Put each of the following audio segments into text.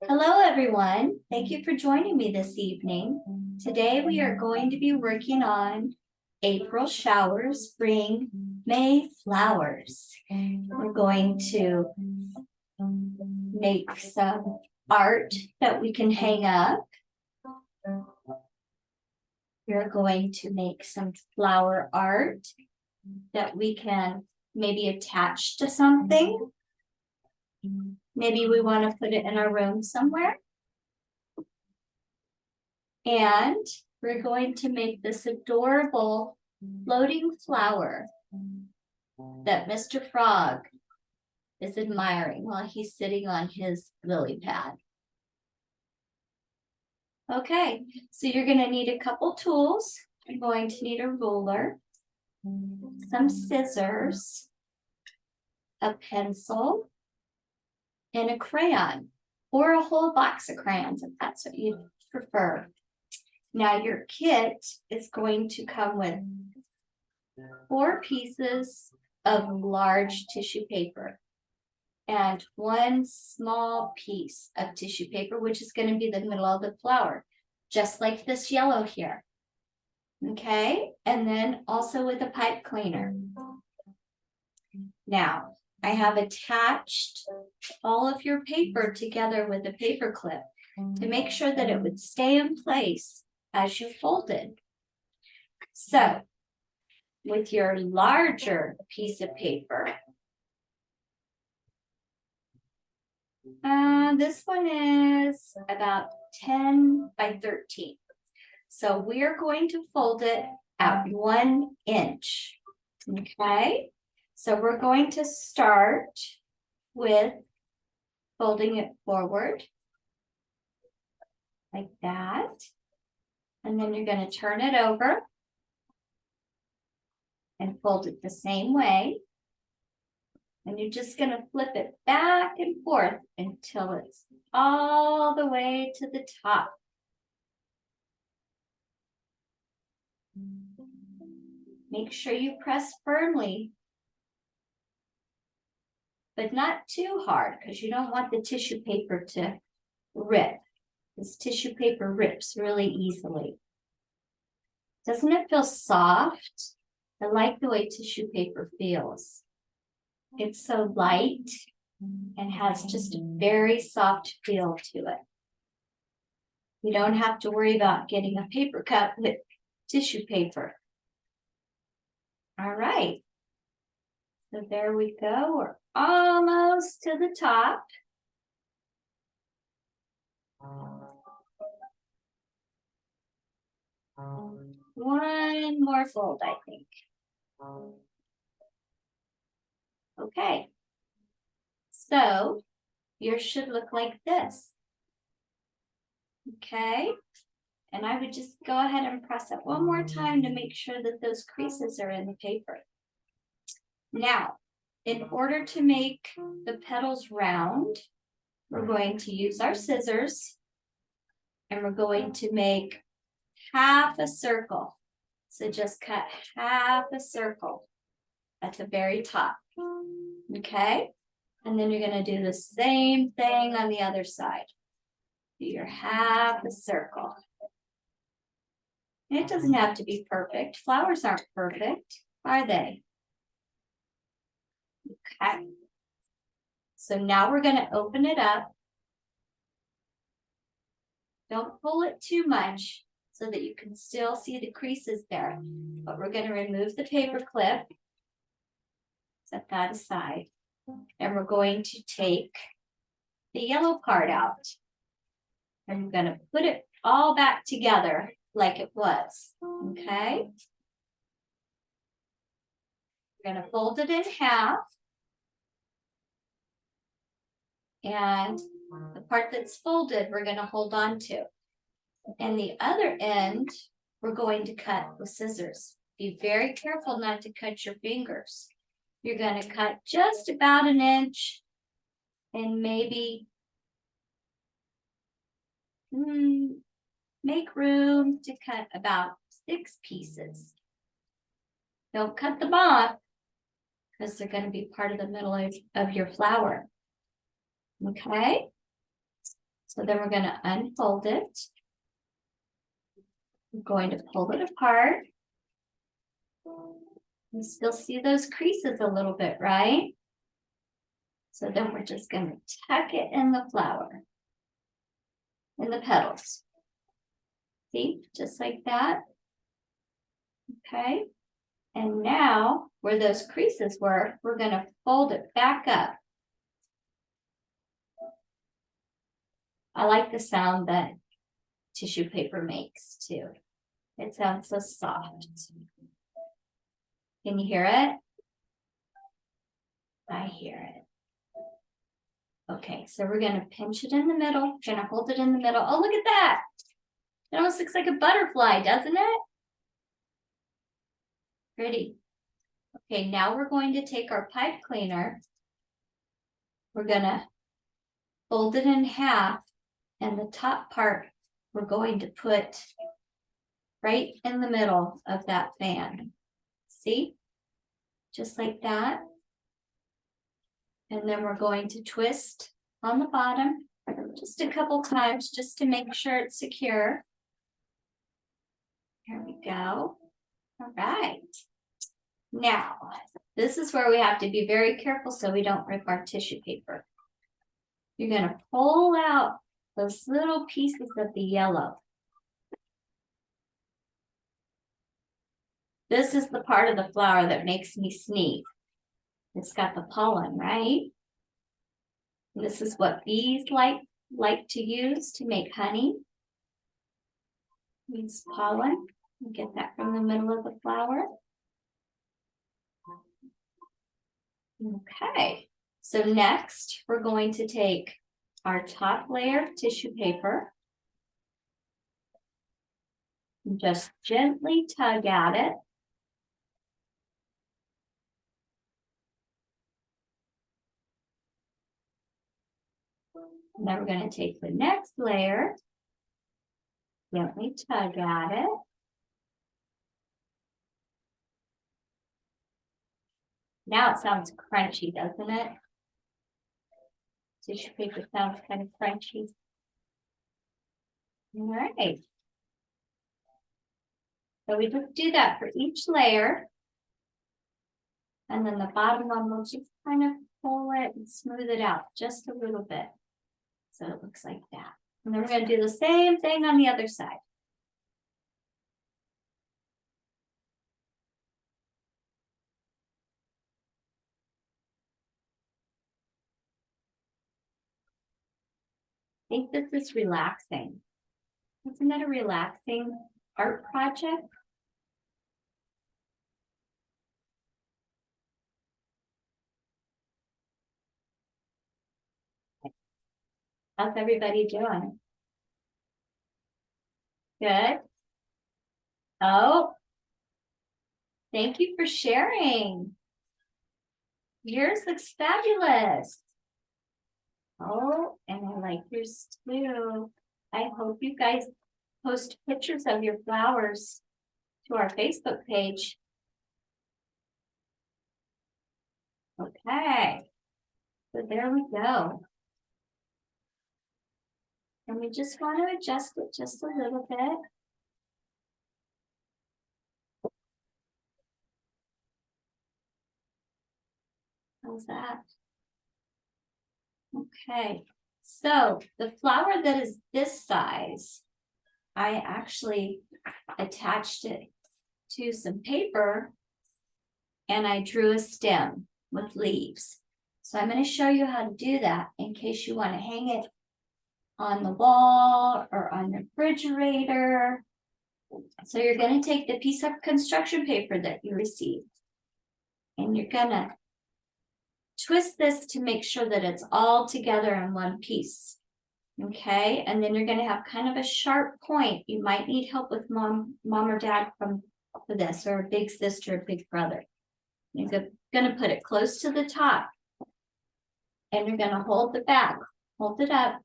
Hello, everyone. Thank you for joining me this evening. Today we are going to be working on April showers bring May flowers. We're going to make some art that we can hang up. We're going to make some flower art that we can maybe attach to something. Maybe we want to put it in our room somewhere. And we're going to make this adorable floating flower that Mr. Frog is admiring while he's sitting on his lily pad. Okay, so you're going to need a couple tools. You're going to need a ruler, some scissors, a pencil, and a crayon, or a whole box of crayons if that's what you prefer. Now your kit is going to come with 4 pieces of large tissue paper and 1 small piece of tissue paper, which is going to be the middle of the flower, just like this yellow here. Okay, and then also with a pipe cleaner. Now, I have attached all of your paper together with a paper clip to make sure that it would stay in place as you fold it. So, with your larger piece of paper, this one is about 10 by 13. So we're going to fold it at 1 inch. Okay, so we're going to start with folding it forward like that. And then you're going to turn it over and fold it the same way. And you're just going to flip it back and forth until it's all the way to the top. Make sure you press firmly, but not too hard because you don't want the tissue paper to rip. This tissue paper rips really easily. Doesn't it feel soft? I like the way tissue paper feels. It's so light and has just a very soft feel to it. You don't have to worry about getting a paper cut with tissue paper. All right. So there we go. We're almost to the top. One more fold, I think. Okay. So yours should look like this. Okay. And I would just go ahead and press it one more time to make sure that those creases are in the paper. Now, in order to make the petals round, we're going to use our scissors and we're going to make half a circle. So just cut half a circle at the very top. Okay? And then you're going to do the same thing on the other side. Do your half a circle. And it doesn't have to be perfect. Flowers aren't perfect, are they? Okay. So now we're going to open it up. Don't pull it too much so that you can still see the creases there. But we're going to remove the paper clip. Set that aside. And we're going to take the yellow part out. And we're going to put it all back together like it was. Okay? We're going to fold it in half. And the part that's folded, we're going to hold on to. And the other end, we're going to cut with scissors. Be very careful not to cut your fingers. You're going to cut just about 1 inch and maybe make room to cut about 6 pieces. Don't cut them off because they're going to be part of the middle of your flower. Okay? So then we're going to unfold it. We're going to pull it apart. You still see those creases a little bit, right? So then we're just going to tuck it in the flower, in the petals. See, just like that. Okay. And now, where those creases were, we're going to fold it back up. I like the sound that tissue paper makes too. It sounds so soft. Can you hear it? I hear it. Okay, so we're going to pinch it in the middle. We're going to hold it in the middle. Oh, look at that. It almost looks like a butterfly, doesn't it? Pretty. Okay, now we're going to take our pipe cleaner. We're going to fold it in half, and the top part we're going to put right in the middle of that fan. See? Just like that. And then we're going to twist on the bottom just a couple times just to make sure it's secure. Here we go. All right. Now, this is where we have to be very careful so we don't rip our tissue paper. You're going to pull out those little pieces of the yellow. This is the part of the flower that makes me sneeze. It's got the pollen, right? This is what bees like to use to make honey. Use pollen. You get that from the middle of the flower. Okay, so next we're going to take our top layer of tissue paper and just gently tug at it. And then we're going to take the next layer, gently tug at it. Now it sounds crunchy, doesn't it? Tissue paper sounds kind of crunchy. All right. So we just do that for each layer. And then the bottom one, we'll just kind of pull it and smooth it out just a little bit. So it looks like that. And then we're going to do the same thing on the other side. I think this is relaxing. Isn't that a relaxing art project? How's everybody doing? Good? Oh, thank you for sharing. Yours looks fabulous. Oh, and I like yours too. I hope you guys post pictures of your flowers to our Facebook page. Okay, so there we go. And we just want to adjust it just a little bit. How's that? Okay, so the flower that is this size, I actually attached it to some paper and I drew a stem with leaves. So I'm going to show you how to do that in case you want to hang it on the wall or on the refrigerator. So you're going to take the piece of construction paper that you received and you're going to twist this to make sure that it's all together in one piece. Okay, and then you're going to have kind of a sharp point. You might need help with mom or dad for this, or a big sister, a big brother. You're going to put it close to the top and you're going to hold the back, hold it up,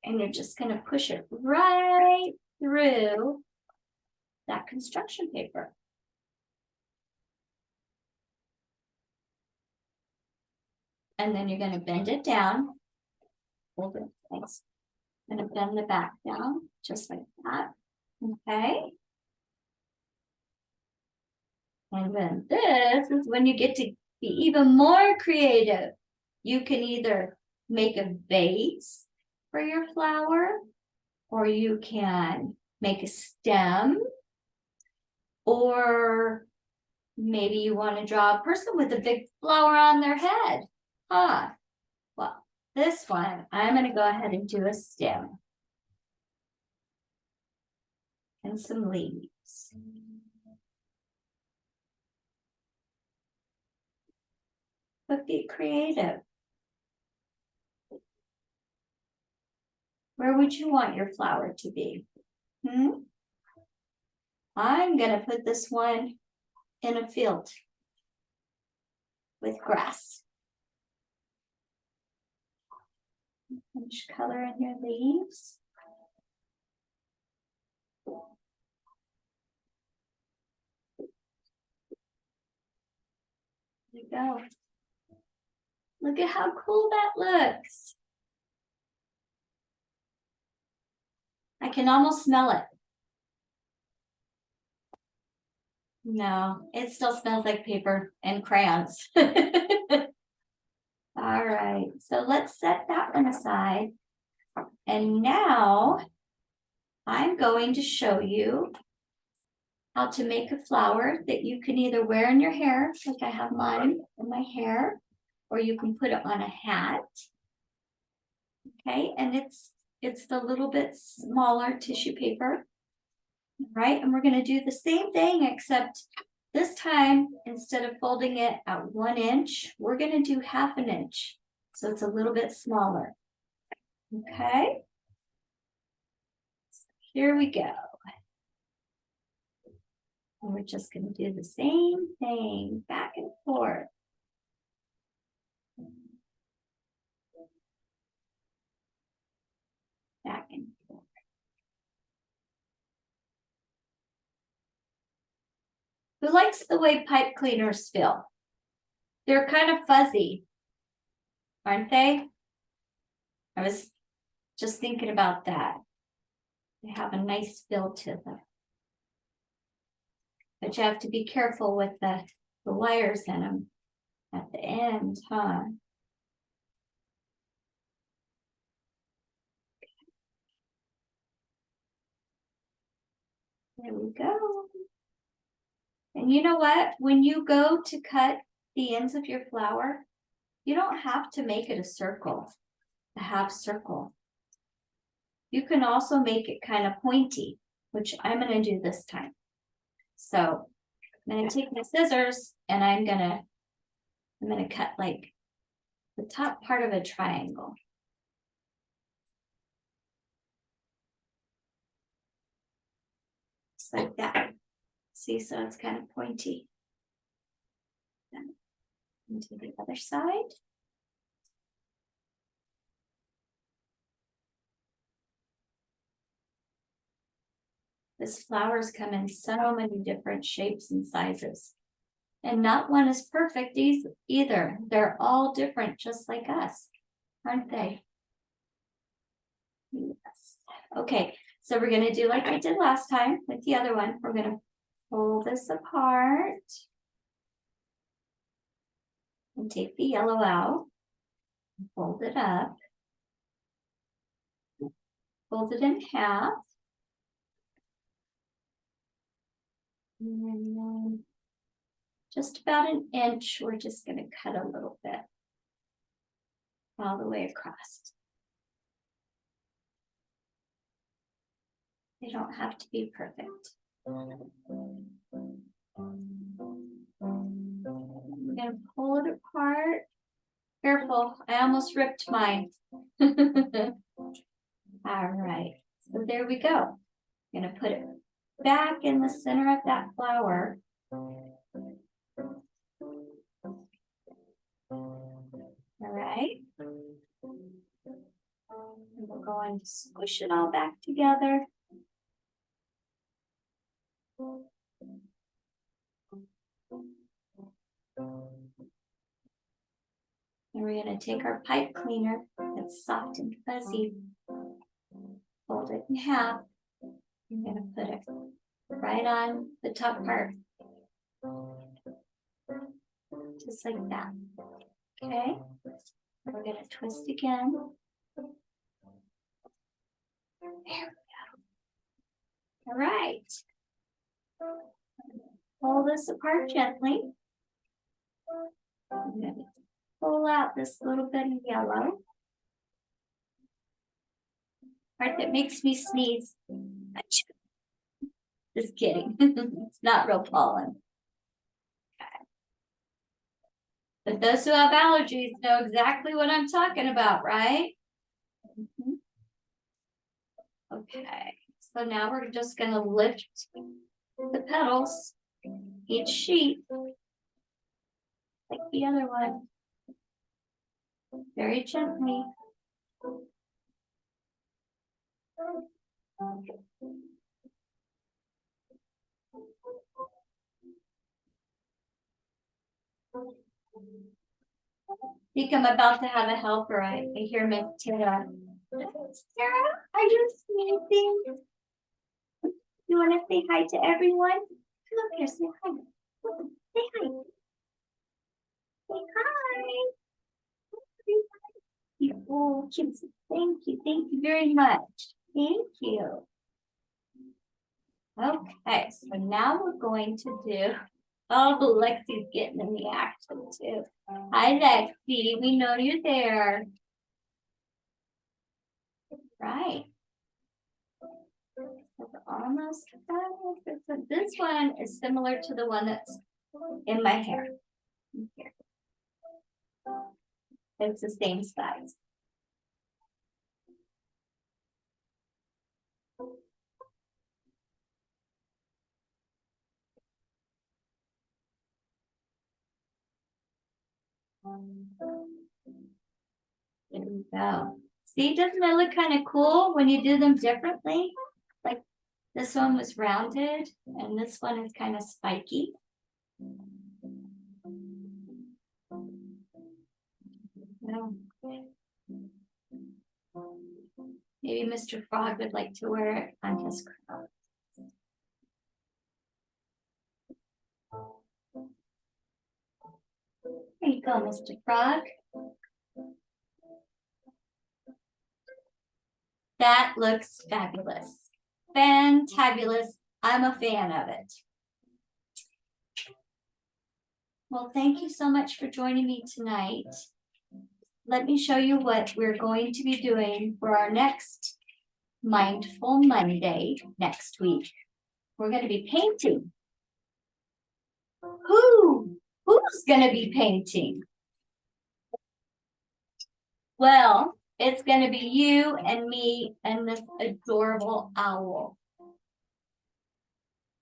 and you're just going to push it right through that construction paper. And then you're going to bend it down, hold it in place. I'm gonna bend the back down, just like that, okay? And then this is when you get to be even more creative. You can either make a base for your flower, or you can make a stem, or maybe you want to draw a person with a big flower on their head. Well, this one, I'm going to go ahead and do a stem and some leaves. But be creative. Where would you want your flower to be? I'm going to put this one in a field with grass. Finish coloring your leaves. There you go. Look at how cool that looks. I can almost smell it. No, it still smells like paper and crayons. All right, so let's set that one aside. And now I'm going to show you how to make a flower that you can either wear in your hair, like I have mine in my hair, or you can put it on a hat. Okay, and it's the little bit smaller tissue paper, right? And we're going to do the same thing, except this time, instead of folding it at 1 inch, we're going to do 1/2 inch. So it's a little bit smaller. Okay. So here we go. And we're just going to do the same thing back and forth. Back and forth. Who likes the way pipe cleaners feel? They're kind of fuzzy, aren't they? I was just thinking about that. They have a nice feel to them. But you have to be careful with the wires in them at the end, huh? There we go. And you know what? When you go to cut the ends of your flower, you don't have to make it a circle, a half circle. You can also make it kind of pointy, which I'm going to do this time. So I'm going to take my scissors and I'm going to cut like the top part of a triangle. Just like that. See, so it's kind of pointy. Then into the other side. This flowers come in so many different shapes and sizes. And not one is perfect either. They're all different, just like us, aren't they? Yes. Okay, so we're going to do like I did last time with the other one. We're going to pull this apart and take the yellow out, fold it up, fold it in half, and then just about 1 inch, we're just going to cut a little bit all the way across. They don't have to be perfect. We're going to pull it apart. Careful, I almost ripped mine. All right, so there we go. I'm going to put it back in the center of that flower. All right. And we're going to squish it all back together. All And we're gonna take our pipe cleaner that's soft and fuzzy, fold it in half. I'm gonna put it right on the top part. Just like that. Okay. We're gonna twist again. There we go. All right. Pull this apart gently. I'm gonna pull out this little bit of yellow. Part that makes me sneeze. Just kidding. It's not real pollen. Okay. But those who have allergies know exactly what I'm talking about, right? Mm-hmm. Okay. So now we're just going to lift the petals, each sheet, like the other one, very gently. I think I'm about to have a helper. I hear Miss Tara. Tara, are you sneezing? You want to say hi to everyone? Come up here, say hi. Say hi. Say hi. Oh, kids, thank you very much. Thank you. Okay, so now we're going to do, oh, Lexi's getting in the action too. Hi, Lexi, we know you're there. Right. So we're almost done. So this one is similar to the one that's in my hair. Here. It's the same size. There we go. See, doesn't it look kind of cool when you do them differently? Like this one was rounded and this one is kind of spiky. No. Maybe Mr. Frog would like to wear it on his crown. There you go, Mr. Frog. That looks fabulous. Fantabulous. I'm a fan of it. Well, thank you so much for joining me tonight. Let me show you what we're going to be doing for our next Mindful Monday next week. We're going to be painting. Who's going to be painting? Well, it's going to be you and me and this adorable owl.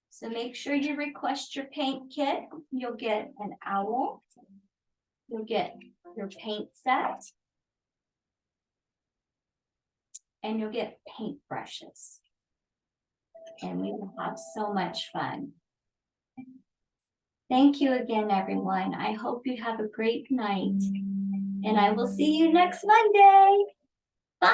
So make sure you request your paint kit. You'll get an owl. You'll get your paint set. And you'll get paint brushes. And we will have so much fun. Thank you again, everyone. I hope you have a great night. And I will see you next Monday. Bye.